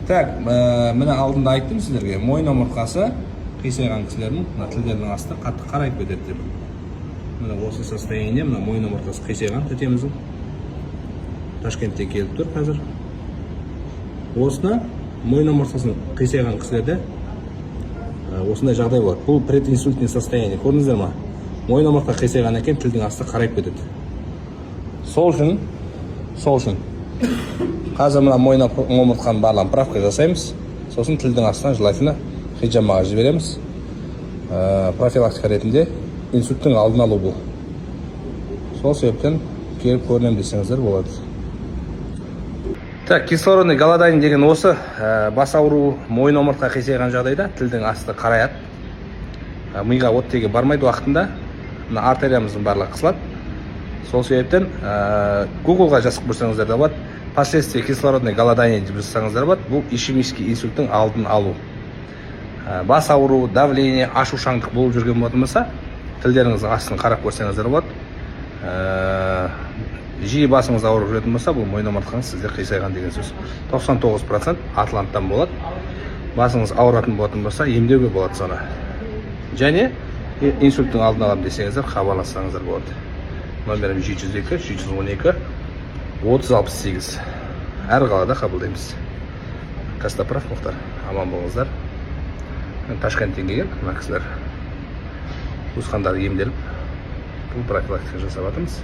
Так, міне алдында айттым сіздерге, мойын омыртқасы қисайған кісілердің тілдерінің асты қатты қарайып кетеді деп. Міне осы состояние, мына мойын омыртқасы қисайған тәтеміздің. Ташкентте келіп тұр қазір. Осына мойын омыртқасын қисайған кісілерде осындай жағдай болады. Бұл прединсультный состояние. Көрдіңіздер ма? Мойын омыртқа қисайған екен, тілдің асты қарайып кетеді. Сол үшін қазір мына мойын омыртқаның барлығын правка жасаймыз. Сосын тілдің астынан желательно хиджамаға жібереміз. Профилактика ретінде инсульттің алдын алу бұл. Сол себептен келіп көрінем десеңіздер болады. Так, кислородный голодание деген осы. Бас ауруы, мойын омыртқа қисайған жағдайда тілдің асты қараяды. Миға оттегі бармайды уақытында. Мына артериямыздың барлығы қысылады. Сол себептен Google-ға жазып көрсеңіздер де болады. Последствия кислородный голодание деп жазсаңыздар болады. Бұл ишемический инсульттің алдын алу. Бас ауруы, давление, ашушаңдық болып жүрген болса, тілдеріңіздің астын қарап көрсеңіздер болады. Жиі басыңыз ауырып жүретін болса, бұл мойын омыртқаңыз сізде қисайған деген сөз. 99% атланттан болады. Басыңыз ауыратын болатын болса, емдеуге болады соны. Және инсульттің алдын алам десеңіздер, хабарлассаңыздар болады. Номерім 702 712 3068. Әр қалада қабылдаймыз. Костоправ Мұхтар. Аман болыңыздар. Ташкенттен келген мына кісілер туысқандары емделіп, бұл профилактика жасап жатырмыз.